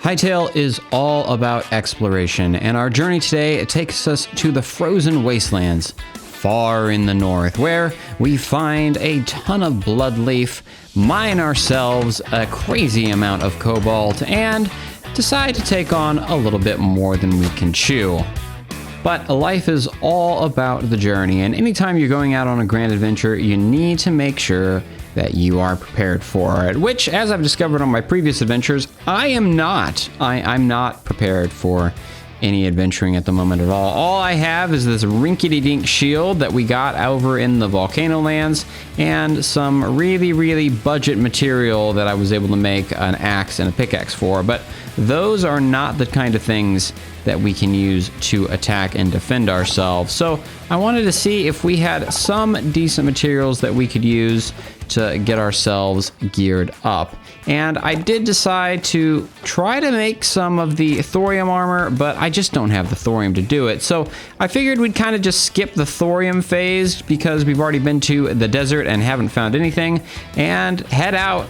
Hytale is all about exploration, and our journey today takes us to the frozen wastelands far in the north, where we find a ton of Bloodleaf, mine ourselves a crazy amount of Cobalt, and decide to take on a little bit more than we can chew. But life is all about the journey, and anytime you're going out on a grand adventure, you need to make sure that you are prepared for it, which, as I've discovered on my previous adventures, I am not. I'm not prepared for any adventuring at the moment at all. All I have is this rinkety-dink shield that we got over in the Volcano Lands, and some really budget material that I was able to make an axe and a pickaxe for, but those are not the kind of things that we can use to attack and defend ourselves. So I wanted to see if we had some decent materials that we could use to get ourselves geared up. And I did decide to try to make some of the thorium armor, but I just don't have the thorium to do it. So I figured we'd kind of just skip the thorium phase because we've already been to the desert and haven't found anything, and head out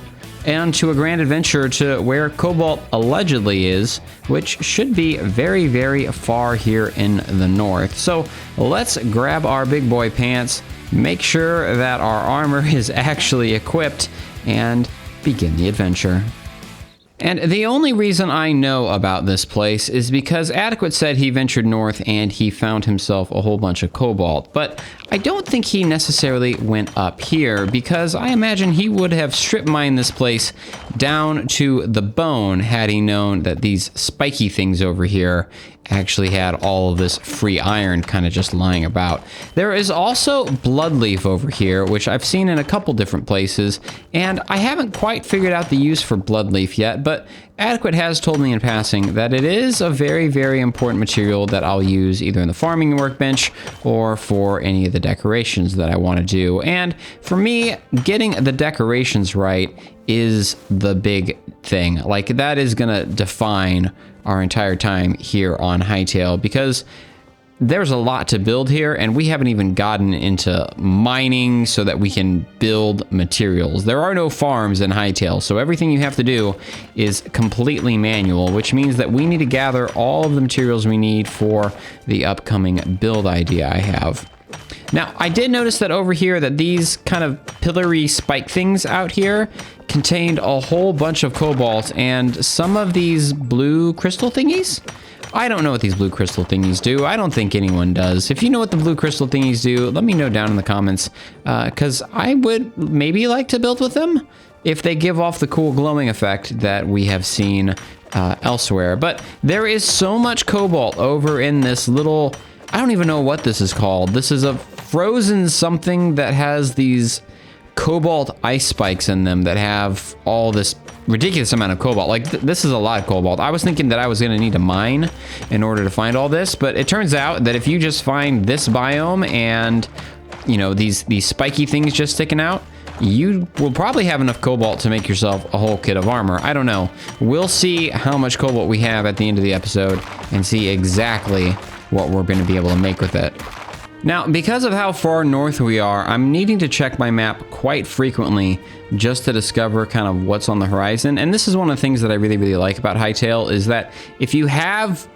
onto a grand adventure to where Cobalt allegedly is, which should be very far here in the north. So let's grab our big boy pants, make sure that our armor is actually equipped, and begin the adventure. And the only reason I know about this place is because Adequate said he ventured north and he found himself a whole bunch of Cobalt, but I don't think he necessarily went up here, because I imagine he would have strip mined this place down to the bone had he known that these spiky things over here actually had all of this free iron kind of just lying about. There is also Bloodleaf over here, which I've seen in a couple different places, and I haven't quite figured out the use for Bloodleaf yet, but Adequate has told me in passing that it is a very important material that I'll use either in the farming workbench or for any of the decorations that I want to do. And for me, getting the decorations right is the big thing. Like, that is gonna define our entire time here on Hytale, because there's a lot to build here, and we haven't even gotten into mining so that we can build materials. There are no farms in Hytale, so everything you have to do is completely manual, which means that we need to gather all of the materials we need for the upcoming build idea I have. Now, I did notice that over here that these kind of pillory spike things out here contained a whole bunch of Cobalt and some of these blue crystal thingies. I don't know what these blue crystal thingies do. I don't think anyone does. If you know what the blue crystal thingies do, let me know down in the comments, because I would maybe like to build with them if they give off the cool glowing effect that we have seen elsewhere. But there is so much Cobalt over in this little, I don't even know what this is called. This is a frozen something that has these Cobalt ice spikes in them that have all this ridiculous amount of Cobalt. Like, this is a lot of Cobalt. I was thinking that I was going to need to mine in order to find all this, but it turns out that if you just find this biome and, you know, these spiky things just sticking out, you will probably have enough Cobalt to make yourself a whole kit of armor. I don't know. We'll see how much Cobalt we have at the end of the episode and see exactly what we're going to be able to make with it. Now, because of how far north we are, I'm needing to check my map quite frequently just to discover kind of what's on the horizon. And this is one of the things that I really like about Hytale, is that if you have,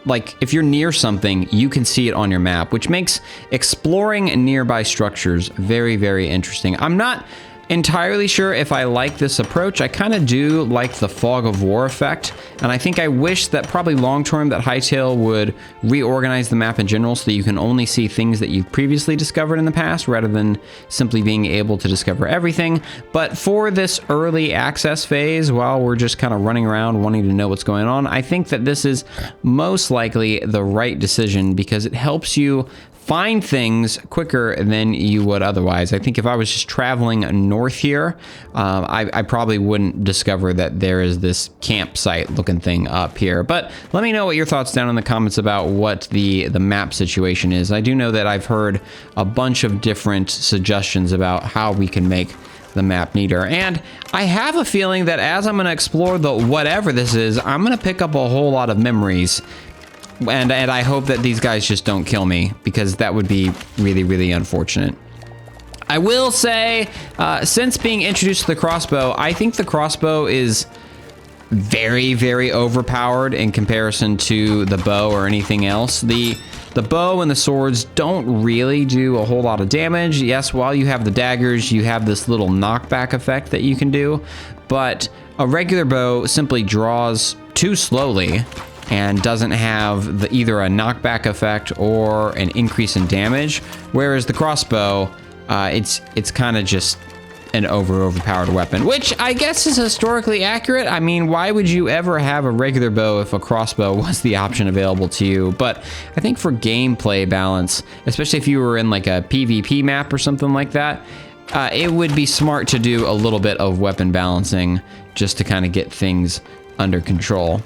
like, if you're near something, you can see it on your map, which makes exploring nearby structures very interesting. I'm not entirely sure if I like this approach. I kind of do like the fog of war effect, and I think I wish that probably long term that Hytale would reorganize the map in general so that you can only see things that you've previously discovered in the past rather than simply being able to discover everything. But for this early access phase, while we're just kind of running around wanting to know what's going on, I think that this is most likely the right decision because it helps you find things quicker than you would otherwise. I think if I was just traveling north here, I probably wouldn't discover that there is this campsite looking thing up here. But let me know what your thoughts down in the comments about what the map situation is. I do know that I've heard a bunch of different suggestions about how we can make the map neater. And I have a feeling that as I'm going to explore the whatever this is, I'm going to pick up a whole lot of memories. And I hope that these guys just don't kill me, because that would be really unfortunate. I will say, since being introduced to the crossbow, I think the crossbow is very, very overpowered in comparison to the bow or anything else. The bow and the swords don't really do a whole lot of damage. Yes, while you have the daggers, you have this little knockback effect that you can do, but a regular bow simply draws too slowly and doesn't have either a knockback effect or an increase in damage, whereas the crossbow, it's kind of just an overpowered weapon, which I guess is historically accurate. I mean, why would you ever have a regular bow if a crossbow was the option available to you? But I think for gameplay balance, especially if you were in like a PvP map or something like that, it would be smart to do a little bit of weapon balancing just to kind of get things under control.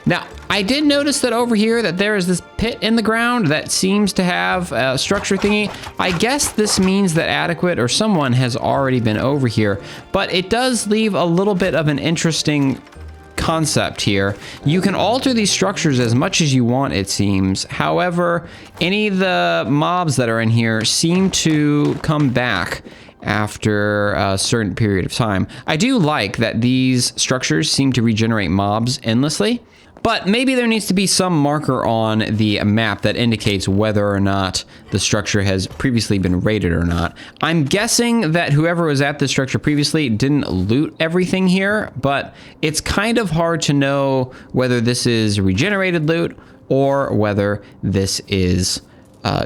Now, I did notice that over here that there is this pit in the ground that seems to have a structure thingy. I guess this means that Adequate or someone has already been over here, but it does leave a little bit of an interesting concept here. You can alter these structures as much as you want, it seems. However, any of the mobs that are in here seem to come back after a certain period of time. I do like that these structures seem to regenerate mobs endlessly, but maybe there needs to be some marker on the map that indicates whether or not the structure has previously been raided or not. I'm guessing that whoever was at this structure previously didn't loot everything here, but it's kind of hard to know whether this is regenerated loot or whether this is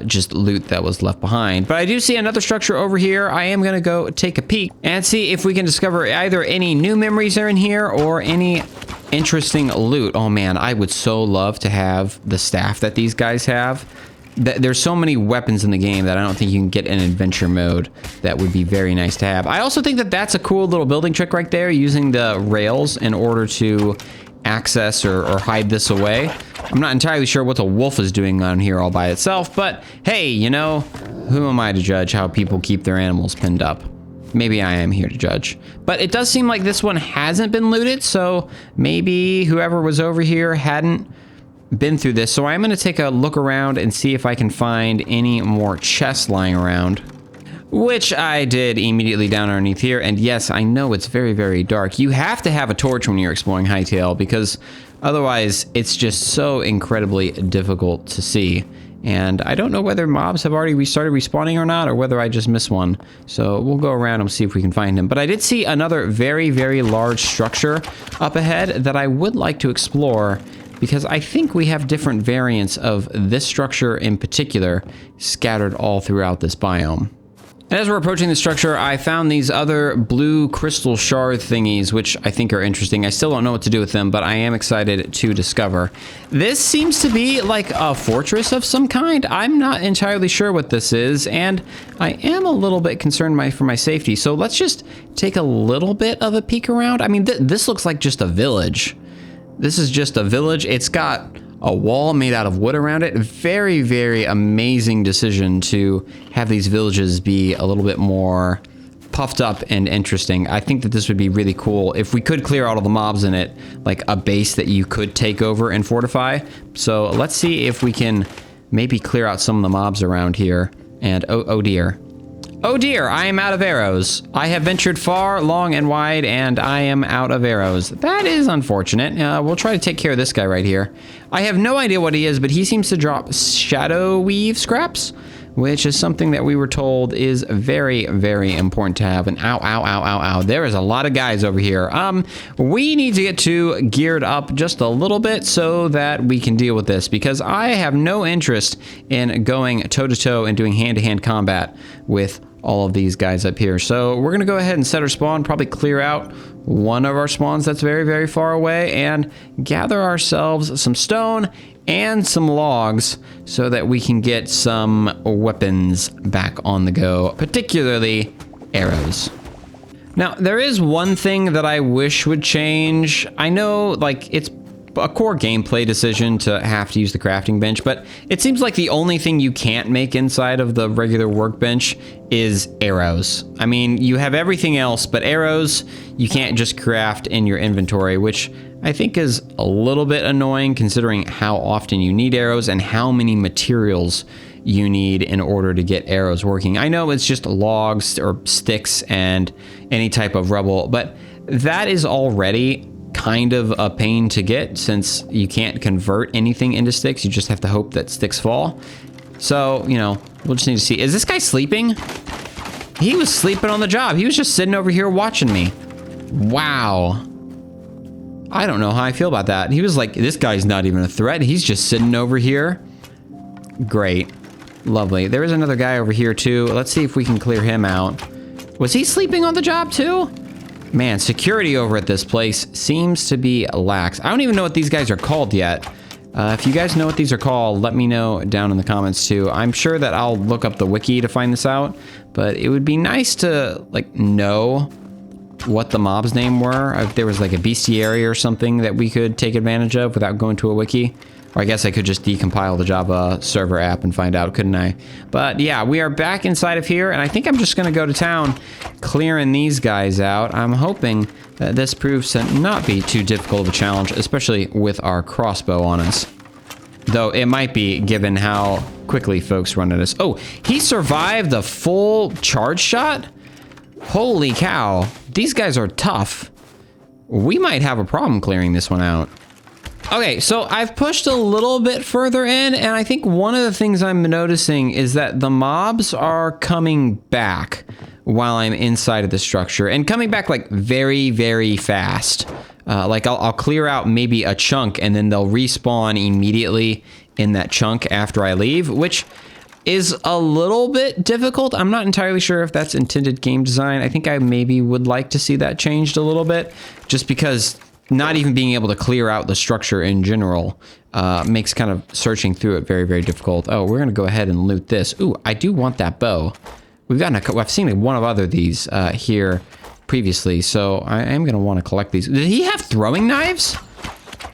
just loot that was left behind. But I do see another structure over here. I am gonna go take a peek and see if we can discover either any new memories are in here or any interesting loot. Oh man, I would so love to have the staff that these guys have. There's so many weapons in the game that I don't think you can get in adventure mode that would be very nice to have. I also think that that's a cool little building trick right there, using the rails in order to access or hide this away. I'm not entirely sure what the wolf is doing on here all by itself, but hey, you know, who am I to judge how people keep their animals pinned up? Maybe I am here to judge. But it does seem like this one hasn't been looted, so maybe whoever was over here hadn't been through this. So I'm going to take a look around and see if I can find any more chests lying around, which I did immediately down underneath here. And yes, I know it's very, very dark. You have to have a torch when you're exploring Hytale, because otherwise it's just so incredibly difficult to see. And I don't know whether mobs have already restarted respawning or not, or whether I just missed one. So we'll go around and see if we can find him. But I did see another very, very large structure up ahead that I would like to explore, because I think we have different variants of this structure in particular scattered all throughout this biome. And as we're approaching the structure, I found these other blue crystal shard thingies, which I think are interesting. I still don't know what to do with them, but I am excited to discover. This seems to be like a fortress of some kind. I'm not entirely sure what this is, and I am a little bit concerned for my safety. So let's just take a little bit of a peek around. I mean, this looks like just a village. This is just a village. It's got a wall made out of wood around it. Very, very amazing decision to have these villages be a little bit more puffed up and interesting. I think that this would be really cool if we could clear out all the mobs in it, like a base that you could take over and fortify. So let's see if we can maybe clear out some of the mobs around here. And oh dear. Oh dear, I am out of arrows. I have ventured far, long, and wide, and I am out of arrows. That is unfortunate. We'll try to take care of this guy right here. I have no idea what he is, but he seems to drop Shadoweave scraps, which is something that we were told is very, very important to have. And ow, ow, ow, ow, ow. There is a lot of guys over here. We need to get geared up just a little bit so that we can deal with this, because I have no interest in going toe-to-toe and doing hand-to-hand combat with all of these guys up here. So we're gonna go ahead and set our spawn, probably clear out one of our spawns that's very, very far away, and gather ourselves some stone and some logs so that we can get some weapons back on the go, particularly arrows. Now, there is one thing that I wish would change. I know, like, it's a core gameplay decision to have to use the crafting bench, but it seems like the only thing you can't make inside of the regular workbench is arrows. I mean, you have everything else, but arrows you can't just craft in your inventory, which I think is a little bit annoying considering how often you need arrows and how many materials you need in order to get arrows working. I know it's just logs or sticks and any type of rubble, but that is already kind of a pain to get since you can't convert anything into sticks. You just have to hope that sticks fall. So, you know, we'll just need to see. Is this guy sleeping? He was sleeping on the job. He was just sitting over here watching me. Wow. I don't know how I feel about that. He was like, this guy's not even a threat. He's just sitting over here. Great. Lovely. There is another guy over here too. Let's see if we can clear him out. Was he sleeping on the job too? Man, security over at this place seems to be lax. I don't even know what these guys are called yet. If you guys know what these are called, let me know down in the comments too. I'm sure that I'll look up the wiki to find this out, but it would be nice to like know what the mob's name were. If there was like a bestiary or something that we could take advantage of without going to a wiki. Or I guess I could just decompile the Java server app and find out, couldn't I? But yeah, we are back inside of here, and I think I'm just gonna go to town clearing these guys out. I'm hoping that this proves to not be too difficult of a challenge, especially with our crossbow on us. Though it might be, given how quickly folks run at us. Oh, he survived the full charge shot? Holy cow, these guys are tough. We might have a problem clearing this one out. Okay, so I've pushed a little bit further in, and I think one of the things I'm noticing is that the mobs are coming back while I'm inside of the structure, and coming back like very, very fast. Like I'll clear out maybe a chunk, and then they'll respawn immediately in that chunk after I leave, which is a little bit difficult. I'm not entirely sure if that's intended game design. I think I maybe would like to see that changed a little bit, just because not even being able to clear out the structure in general makes kind of searching through it very, very difficult. Oh, we're gonna go ahead and loot this. Ooh, I do want that bow. We've gotten I've seen one of other these here previously, so I am gonna want to collect these. Did he have throwing knives?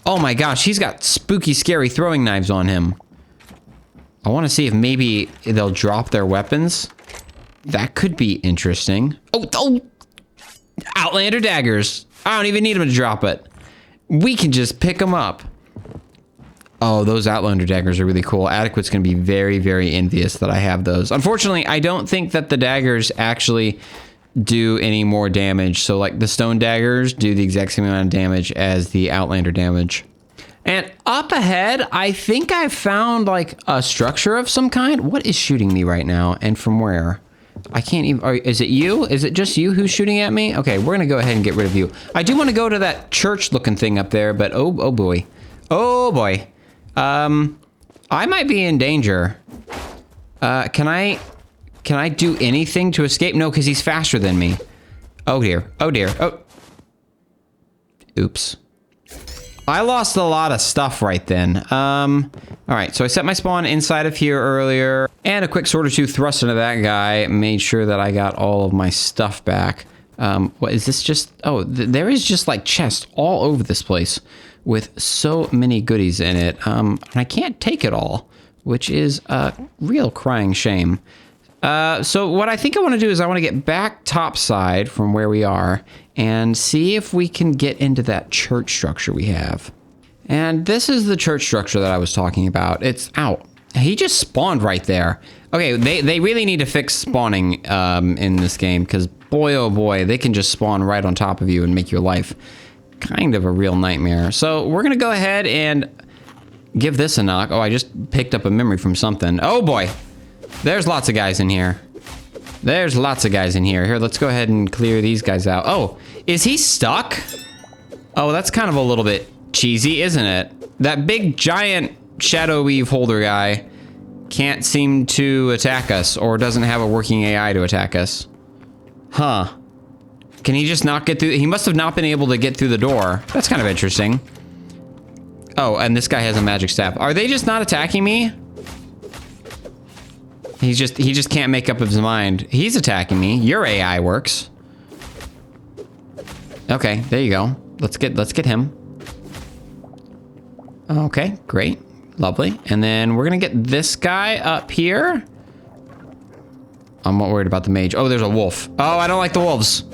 Oh my gosh, he's got spooky, scary throwing knives on him. I want to see if maybe they'll drop their weapons. That could be interesting. Oh, Outlander daggers. I don't even need them to drop it. We can just pick them up. Oh, those Outlander daggers are really cool. Adequate's going to be very, very envious that I have those. Unfortunately, I don't think that the daggers actually do any more damage. So, like, the stone daggers do the exact same amount of damage as the Outlander damage. And up ahead, I think I found, like, a structure of some kind. What is shooting me right now, and from where? I can't even... Is it you? Is it just you who's shooting at me? Okay, we're gonna go ahead and get rid of you. I do want to go to that church-looking thing up there, but oh boy. Oh boy. I might be in danger. Can I do anything to escape? No, because he's faster than me. Oh dear. Oh dear. Oh. Oops. I lost a lot of stuff right then. All right, so I set my spawn inside of here earlier, and a quick sword or two thrust into that guy made sure that I got all of my stuff back. What is this just? Oh, there is just like chests all over this place with so many goodies in it. And I can't take it all, which is a real crying shame. So what I think I want to do is I want to get back topside from where we are and see if we can get into that church structure we have. And this is the church structure that I was talking about. It's out. He just spawned right there. Okay, they really need to fix spawning in this game, because boy, oh boy, they can just spawn right on top of you and make your life kind of a real nightmare. So we're going to go ahead and give this a knock. Oh, I just picked up a memory from something. Oh boy. There's lots of guys in here. There's lots of guys in here. Here, let's go ahead and clear these guys out. Oh, is he stuck? Oh, that's kind of a little bit cheesy, isn't it? That big, giant Shadoweave holder guy can't seem to attack us, or doesn't have a working AI to attack us. Huh. Can he just not get through? He must have not been able to get through the door. That's kind of interesting. Oh, and this guy has a magic staff. Are they just not attacking me? He just can't make up his mind. He's attacking me. Your AI works. Okay, there you go. Let's get him. Okay, great. Lovely. And then we're gonna get this guy up here. I'm not worried about the mage. Oh, there's a wolf. Oh, I don't like the wolves.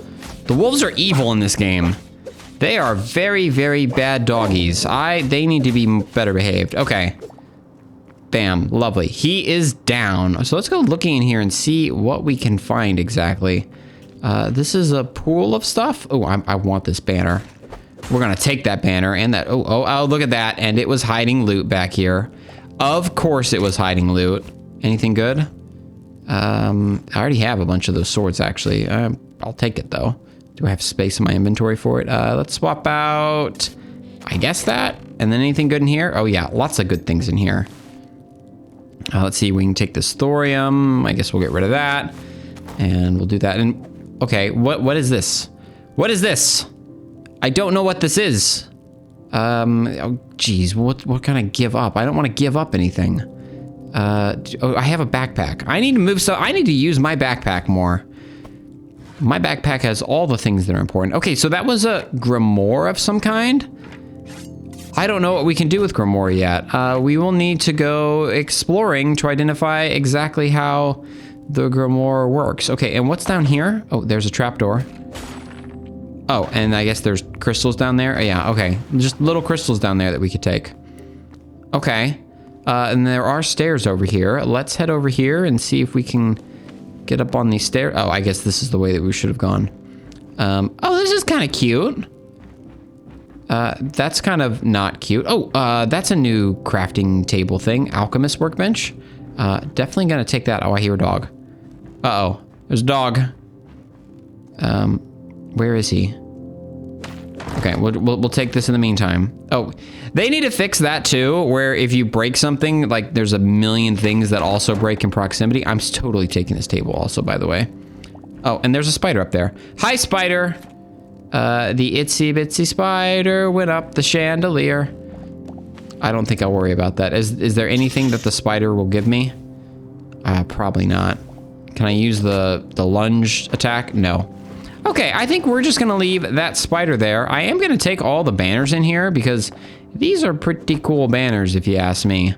The wolves are evil in this game. They are very, very bad doggies. They need to be better behaved. Okay. Bam, lovely. He is down. So let's go looking in here and see what we can find exactly. This is a pool of stuff. Oh, I want this banner. We're going to take that banner and that. Oh, look at that. And it was hiding loot back here. Of course it was hiding loot. Anything good? I already have a bunch of those swords, actually. I'll take it, though. Do I have space in my inventory for it? Let's swap out, I guess that. And then anything good in here? Oh, yeah. Lots of good things in here. Let's see. We can take this thorium. I guess we'll get rid of that. And we'll do that. And okay, what is this? What is this? I don't know what this is. Oh, geez. What can I give up? I don't want to give up anything. Oh, I have a backpack. I need to move, so I need to use my backpack more. My backpack has all the things that are important. Okay, so that was a grimoire of some kind. I don't know what we can do with grimoire yet. We will need to go exploring to identify exactly how the grimoire works. Okay, and what's down here? Oh, there's a trapdoor. Oh, and I guess there's crystals down there. Oh, yeah, okay. Just little crystals down there that we could take. Okay. And there are stairs over here. Let's head over here and see if we can get up on these stairs. Oh, I guess this is the way that we should have gone. Oh, this is kind of cute. That's kind of not cute. Oh, that's a new crafting table thing. Alchemist workbench. Definitely gonna take that. Oh, I hear a dog. Uh-oh, there's a dog. Where is he? Okay, we'll take this in the meantime. Oh, they need to fix that too, where if you break something, like there's a million things that also break in proximity. I'm totally taking this table also, by the way. Oh, and there's a spider up there. Hi, spider. The itsy bitsy spider went up the chandelier. I don't think I'll worry about that. Is there anything that the spider will give me? Probably not. Can I use the lunge attack? No. Okay, I think we're just gonna leave that spider there. I am gonna take all the banners in here because these are pretty cool banners, if you ask me.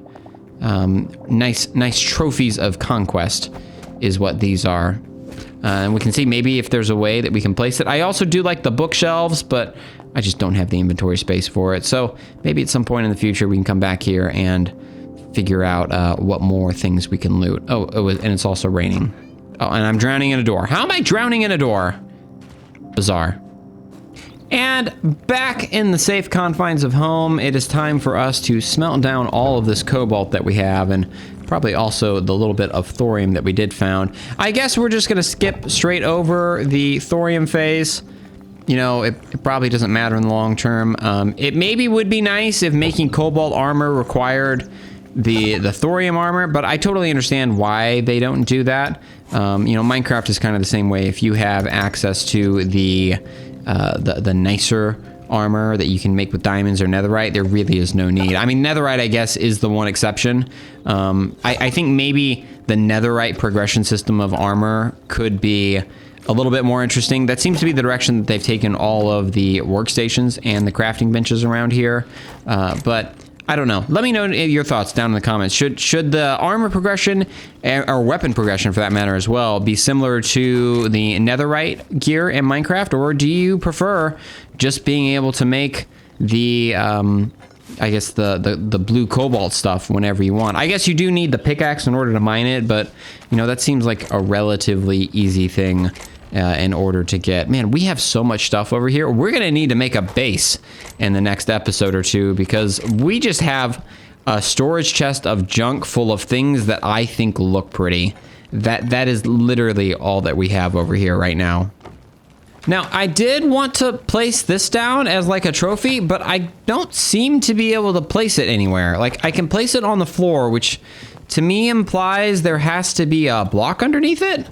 Nice trophies of conquest is what these are. And we can see maybe if there's a way that we can place it. I also do like the bookshelves, but I just don't have the inventory space for it. So maybe at some point in the future we can come back here and figure out what more things we can loot. Oh, and it's also raining. Oh, and I'm drowning in a door. How am I drowning in a door? Bizarre. And back in the safe confines of home, it is time for us to smelt down all of this cobalt that we have, and probably also the little bit of thorium that we did found. I guess we're just gonna skip straight over the thorium phase. You know, it probably doesn't matter in the long term. It maybe would be nice if making cobalt armor required the thorium armor, but I totally understand why they don't do that. You know, Minecraft is kind of the same way. If you have access to the nicer armor that you can make with diamonds or netherite, there really is no need. I mean, netherite, I guess, is the one exception. I think maybe the netherite progression system of armor could be a little bit more interesting. That seems to be the direction that they've taken all of the workstations and the crafting benches around here. But I don't know. Let me know your thoughts down in the comments. Should the armor progression, or weapon progression for that matter as well, be similar to the netherite gear in Minecraft, or do you prefer just being able to make the, I guess the blue cobalt stuff whenever you want? I guess you do need the pickaxe in order to mine it, but you know, that seems like a relatively easy thing in order to get. Man, we have so much stuff over here. We're gonna need to make a base in the next episode or two, because we just have a storage chest of junk full of things that I think look pretty. That is literally all that we have over here right now. Now, I did want to place this down as like a trophy, but I don't seem to be able to place it anywhere. Like, I can place it on the floor, which to me implies there has to be a block underneath it.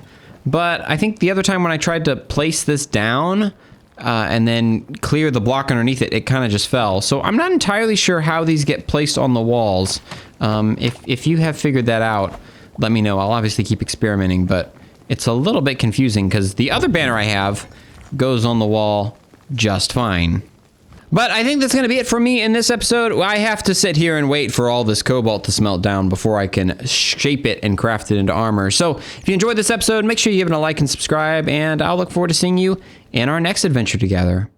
But I think the other time when I tried to place this down and then clear the block underneath it, it kind of just fell. So I'm not entirely sure how these get placed on the walls. If you have figured that out, let me know. I'll obviously keep experimenting, but it's a little bit confusing because the other banner I have goes on the wall just fine. But I think that's going to be it for me in this episode. I have to sit here and wait for all this cobalt to smelt down before I can shape it and craft it into armor. So if you enjoyed this episode, make sure you give it a like and subscribe, and I'll look forward to seeing you in our next adventure together.